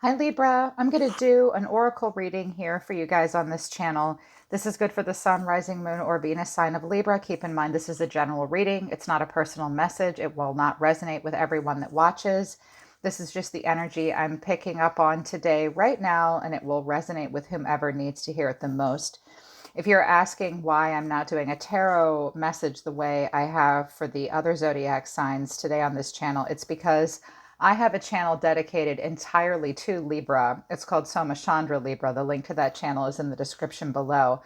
Hi Libra, I'm going to do an oracle reading here for you guys on this channel. This is good for the sun, rising moon, or Venus sign of Libra. Keep in mind this is a general reading. It's not a personal message. It will not resonate with everyone that watches. This is just the energy I'm picking up on today, right now, and it will resonate with whomever needs to hear it the most. If you're asking why I'm not doing a tarot message the way I have for the other zodiac signs today on this channel, it's because I have a channel dedicated entirely to Libra. It's called Soma Chandra Libra. The link to that channel is in the description below.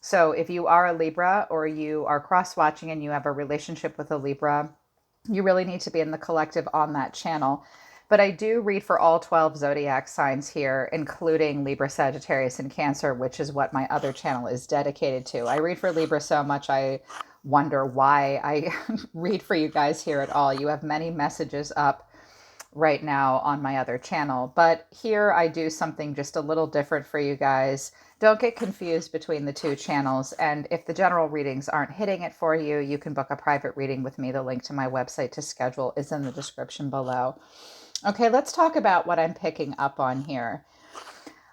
So if you are a Libra or you are cross-watching and you have a relationship with a Libra, you really need to be in the collective on that channel. But I do read for all 12 zodiac signs here, including Libra, Sagittarius, and Cancer, which is what my other channel is dedicated to. I read for Libra so much I wonder why I read for you guys here at all. You have many messages up right now on my other channel. But here I do something just a little different for you guys. Don't get confused between the two channels. And if the general readings aren't hitting it for you, you can book a private reading with me. The link to my website to schedule is in the description below. Okay, let's talk about what I'm picking up on here.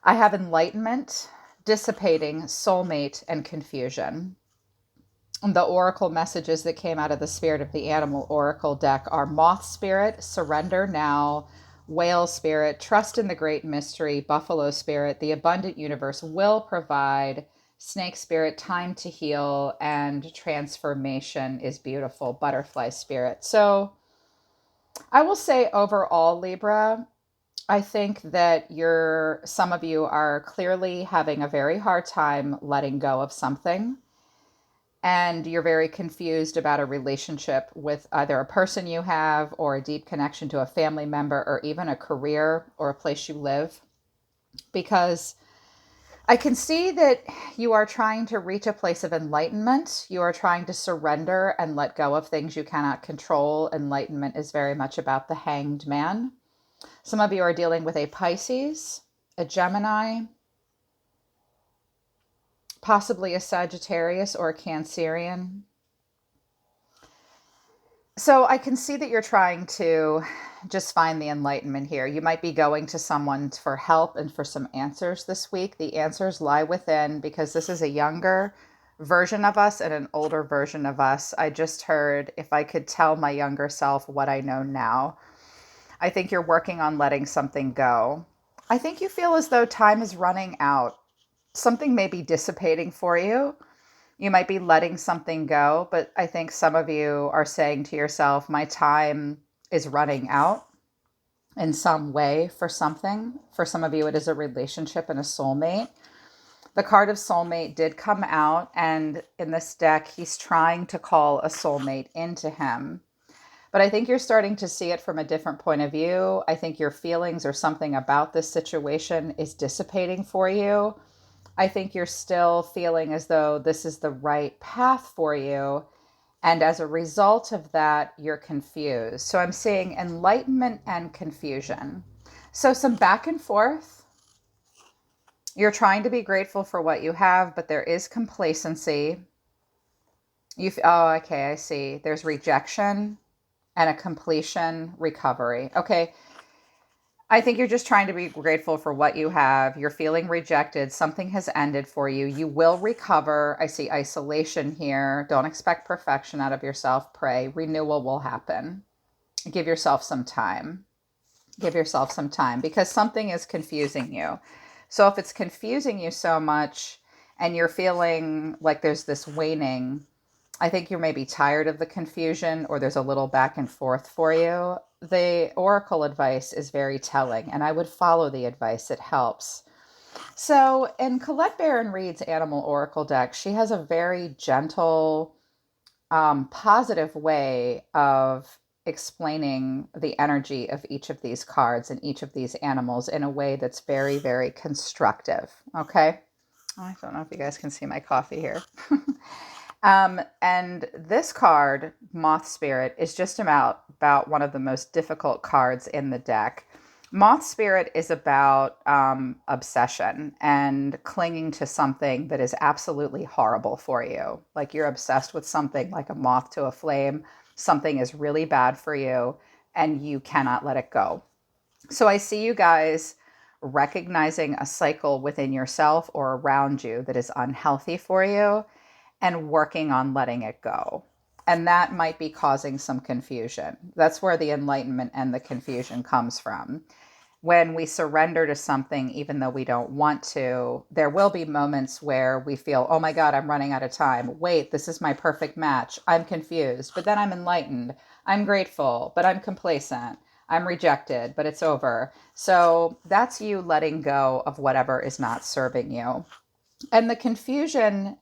I have enlightenment, dissipating, soulmate, and confusion. The oracle messages that came out of the Spirit of the Animal Oracle deck are Moth Spirit, Surrender Now, Whale Spirit, Trust in the Great Mystery, Buffalo Spirit, The Abundant Universe Will Provide, Snake Spirit, Time to Heal, and Transformation is Beautiful, Butterfly Spirit. So I will say overall, Libra, I think that some of you are clearly having a very hard time letting go of something, and you're very confused about a relationship with either a person you have or a deep connection to a family member or even a career or a place you live. Because I can see that you are trying to reach a place of enlightenment. You are trying to surrender and let go of things you cannot control. Enlightenment is very much about the hanged man. Some of you are dealing with a Pisces, a Gemini, possibly a Sagittarius or a Cancerian. So I can see that you're trying to just find the enlightenment here. You might be going to someone for help and for some answers this week. The answers lie within, because this is a younger version of us and an older version of us. I just heard, if I could tell my younger self what I know now. I think you're working on letting something go. I think you feel as though time is running out. Something may be dissipating for you. You might be letting something go, but I think some of you are saying to yourself, my time is running out in some way for something. For some of you, it is a relationship and a soulmate. The card of soulmate did come out, and in this deck, he's trying to call a soulmate into him. But I think you're starting to see it from a different point of view. I think your feelings or something about this situation is dissipating for you. I think you're still feeling as though this is the right path for you. And as a result of that, you're confused. So I'm seeing enlightenment and confusion. So some back and forth. You're trying to be grateful for what you have, but there is complacency. Oh, okay, I see. There's rejection and a completion recovery. Okay, I think you're just trying to be grateful for what you have. You're feeling rejected. Something has ended for you. You will recover. I see isolation here. Don't expect perfection out of yourself. Pray. Renewal will happen. Give yourself some time. Give yourself some time, because something is confusing you. So if it's confusing you so much and you're feeling like there's this waning, I think you're maybe tired of the confusion, or there's a little back and forth for you. The oracle advice is very telling, and I would follow the advice. It helps. So in Colette Baron Reid's Animal Oracle deck, she has a very gentle, positive way of explaining the energy of each of these cards and each of these animals in a way that's very, very constructive. Okay. I don't know if you guys can see my coffee here. And this card, Moth Spirit, is just about one of the most difficult cards in the deck. Moth Spirit is about obsession and clinging to something that is absolutely horrible for you. Like you're obsessed with something like a moth to a flame. Something is really bad for you and you cannot let it go. So I see you guys recognizing a cycle within yourself or around you that is unhealthy for you and working on letting it go. And that might be causing some confusion. That's where the enlightenment and the confusion comes from. When we surrender to something, even though we don't want to, there will be moments where we feel, oh my God, I'm running out of time. Wait, this is my perfect match. I'm confused, but then I'm enlightened. I'm grateful, but I'm complacent. I'm rejected, but it's over. So that's you letting go of whatever is not serving you. And the confusion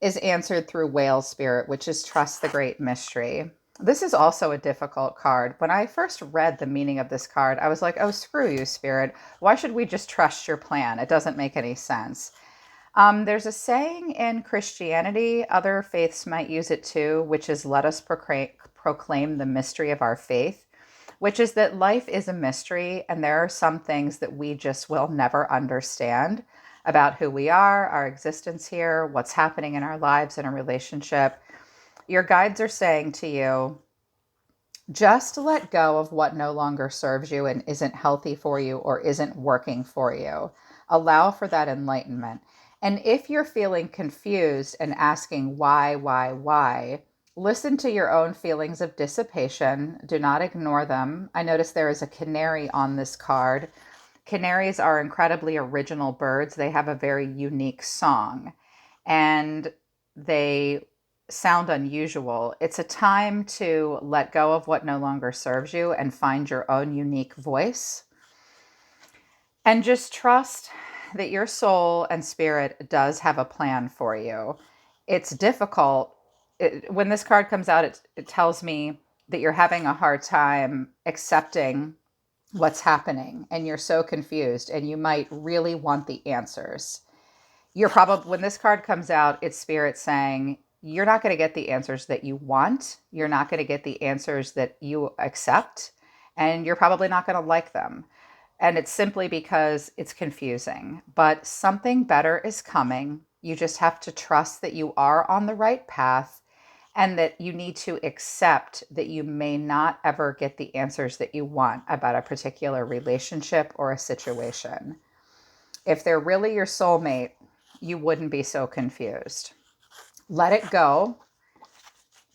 is answered through whale spirit, which is trust the great mystery. This is also a difficult card. When I first read the meaning of this card, I was like, oh, screw you, spirit. Why should we just trust your plan? It doesn't make any sense. There's a saying in Christianity, other faiths might use it too, which is let us proclaim the mystery of our faith, which is that life is a mystery and there are some things that we just will never understand about who we are, our existence here, what's happening in our lives in a relationship. Your guides are saying to you, just let go of what no longer serves you and isn't healthy for you or isn't working for you. Allow for that enlightenment. And if you're feeling confused and asking why, listen to your own feelings of dissipation. Do not ignore them. I notice there is a canary on this card. Canaries are incredibly original birds. They have a very unique song and they sound unusual. It's a time to let go of what no longer serves you and find your own unique voice. And just trust that your soul and spirit does have a plan for you. It's difficult. When this card comes out, it tells me that you're having a hard time accepting what's happening and you're so confused and you might really want the answers. You're probably, when this card comes out, it's spirit saying, you're not going to get the answers that you want. You're not going to get the answers that you accept, and you're probably not going to like them. And it's simply because it's confusing, but something better is coming. You just have to trust that you are on the right path and that you need to accept that you may not ever get the answers that you want about a particular relationship or a situation. If they're really your soulmate, you wouldn't be so confused. Let it go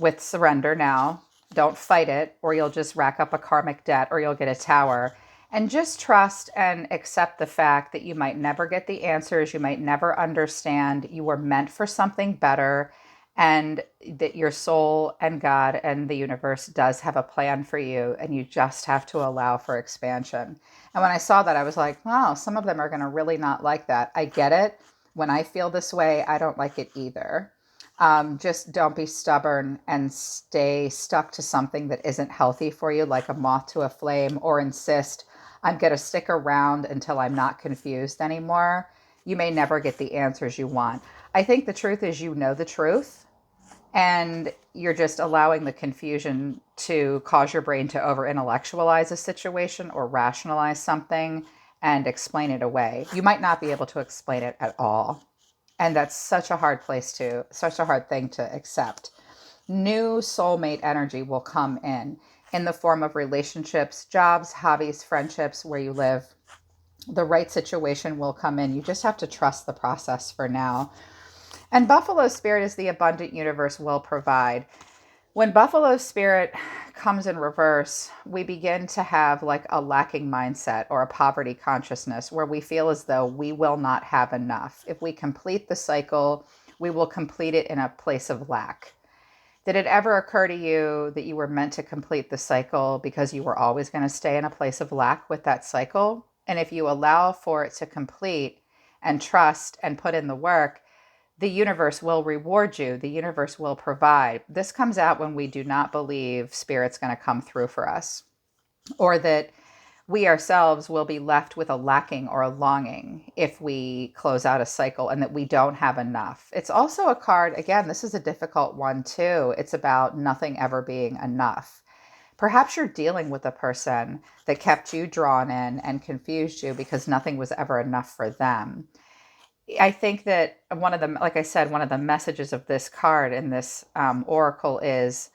with surrender now. Don't fight it, or you'll just rack up a karmic debt, or you'll get a tower. And just trust and accept the fact that you might never get the answers, you might never understand, you were meant for something better, and that your soul and God and the universe does have a plan for you, and you just have to allow for expansion. And when I saw that, I was like, wow, some of them are going to really not like that. I get it. When I feel this way, I don't like it either. Just don't be stubborn and stay stuck to something that isn't healthy for you, like a moth to a flame, or insist, I'm going to stick around until I'm not confused anymore. You may never get the answers you want. I think the truth is you know the truth, and you're just allowing the confusion to cause your brain to over-intellectualize a situation or rationalize something and explain it away. You might not be able to explain it at all. And that's such a hard thing to accept. New soulmate energy will come in the form of relationships, jobs, hobbies, friendships, where you live. The right situation will come in. You just have to trust the process for now. And Buffalo Spirit is the abundant universe will provide. When Buffalo Spirit comes in reverse, we begin to have like a lacking mindset or a poverty consciousness where we feel as though we will not have enough. If we complete the cycle, we will complete it in a place of lack. Did it ever occur to you that you were meant to complete the cycle because you were always going to stay in a place of lack with that cycle? And if you allow for it to complete and trust and put in the work, the universe will reward you. The universe will provide. This comes out when we do not believe Spirit's going to come through for us, or that we ourselves will be left with a lacking or a longing if we close out a cycle and that we don't have enough. It's also a card, again, this is a difficult one too. It's about nothing ever being enough. Perhaps you're dealing with a person that kept you drawn in and confused you because nothing was ever enough for them. I think that like I said, one of the messages of this card in this oracle is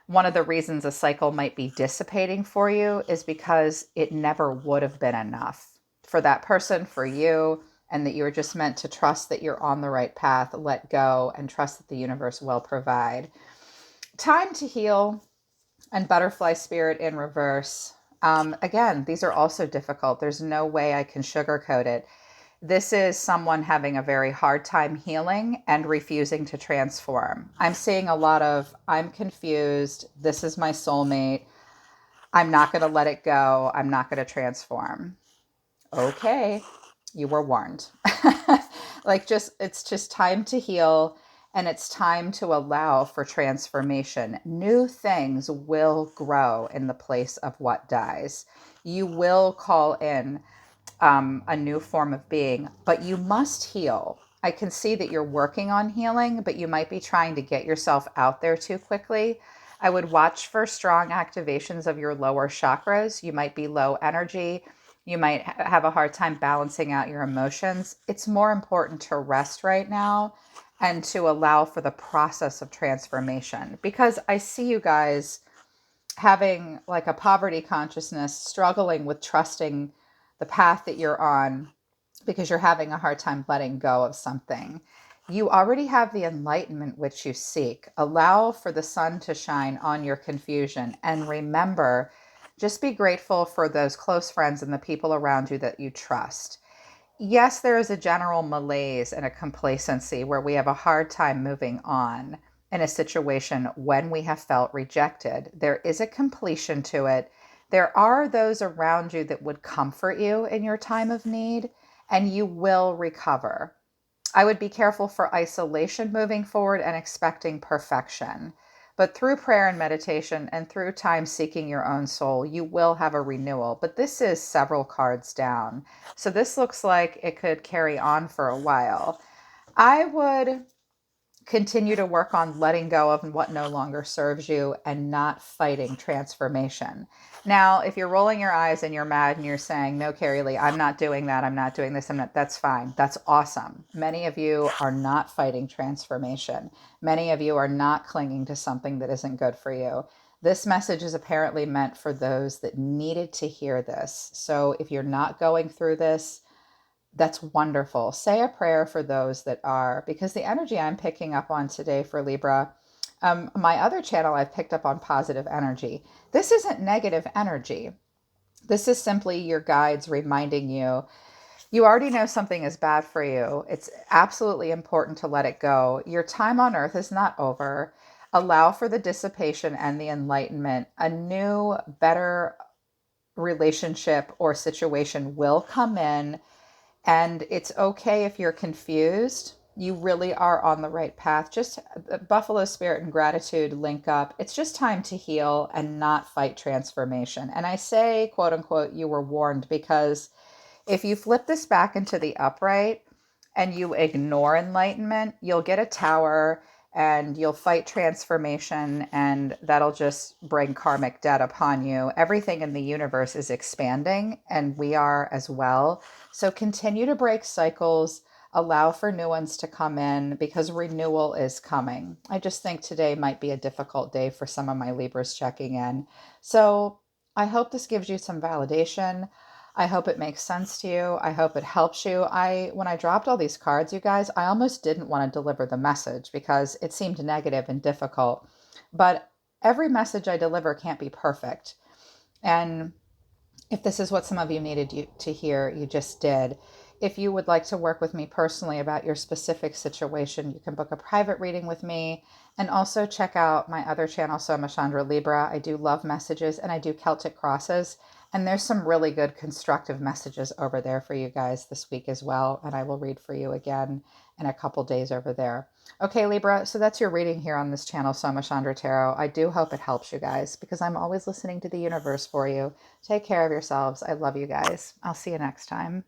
one of the reasons a cycle might be dissipating for you is because it never would have been enough for that person, for you, and that you're just meant to trust that you're on the right path, let go, and trust that the universe will provide. Time to heal and butterfly spirit in reverse. Again, these are also difficult. There's no way I can sugarcoat it. This is someone having a very hard time healing and refusing to transform. I'm seeing a lot of, I'm confused. This is my soulmate. I'm not going to let it go. I'm not going to transform. Okay, you were warned. It's just time to heal, and it's time to allow for transformation. New things will grow in the place of what dies. You will call in a new form of being, but you must heal. I can see that you're working on healing, but you might be trying to get yourself out there too quickly. I would watch for strong activations of your lower chakras. You might be low energy. You might have a hard time balancing out your emotions. It's more important to rest right now and to allow for the process of transformation, because I see you guys having like a poverty consciousness, struggling with trusting the path that you're on because you're having a hard time letting go of something. You already have the enlightenment which you seek. Allow for the sun to shine on your confusion. And remember, just be grateful for those close friends and the people around you that you trust. Yes, there is a general malaise and a complacency where we have a hard time moving on in a situation when we have felt rejected. There is a completion to it. There are those around you that would comfort you in your time of need, and you will recover. I would be careful for isolation moving forward and expecting perfection. But through prayer and meditation and through time seeking your own soul, you will have a renewal. But this is several cards down. So this looks like it could carry on for a while. I would continue to work on letting go of what no longer serves you and not fighting transformation. Now, if you're rolling your eyes and you're mad and you're saying, no, Carrie Lee, I'm not doing that. I'm not doing this. That's fine. That's awesome. Many of you are not fighting transformation. Many of you are not clinging to something that isn't good for you. This message is apparently meant for those that needed to hear this. So if you're not going through this, that's wonderful. Say a prayer for those that are, because the energy I'm picking up on today for Libra, my other channel, I've picked up on positive energy. This isn't negative energy. This is simply your guides reminding you, you already know something is bad for you. It's absolutely important to let it go. Your time on earth is not over. Allow for the dissipation and the enlightenment. A new, better relationship or situation will come in. And it's okay if you're confused. You really are on the right path. Just Buffalo Spirit and gratitude link up. It's just time to heal and not fight transformation. And I say, quote unquote, you were warned, because if you flip this back into the upright and you ignore enlightenment, you'll get a tower and you'll fight transformation, and that'll just bring karmic debt upon you. Everything in the universe is expanding, and we are as well. So continue to break cycles, allow for new ones to come in, because renewal is coming. I just think today might be a difficult day for some of my Libras checking in. So I hope this gives you some validation. I hope it makes sense to you. I hope it helps you. When I dropped all these cards, you guys, I almost didn't want to deliver the message because it seemed negative and difficult. But every message I deliver can't be perfect. And if this is what some of you needed to hear, you just did. If you would like to work with me personally about your specific situation, you can book a private reading with me, and also check out my other channel, Soma, Chandra, Libra. I do love messages and I do Celtic crosses. And there's some really good constructive messages over there for you guys this week as well. And I will read for you again in a couple days over there. Okay, Libra, so that's your reading here on this channel, Soma Chandra Tarot. I do hope it helps you guys, because I'm always listening to the universe for you. Take care of yourselves. I love you guys. I'll see you next time.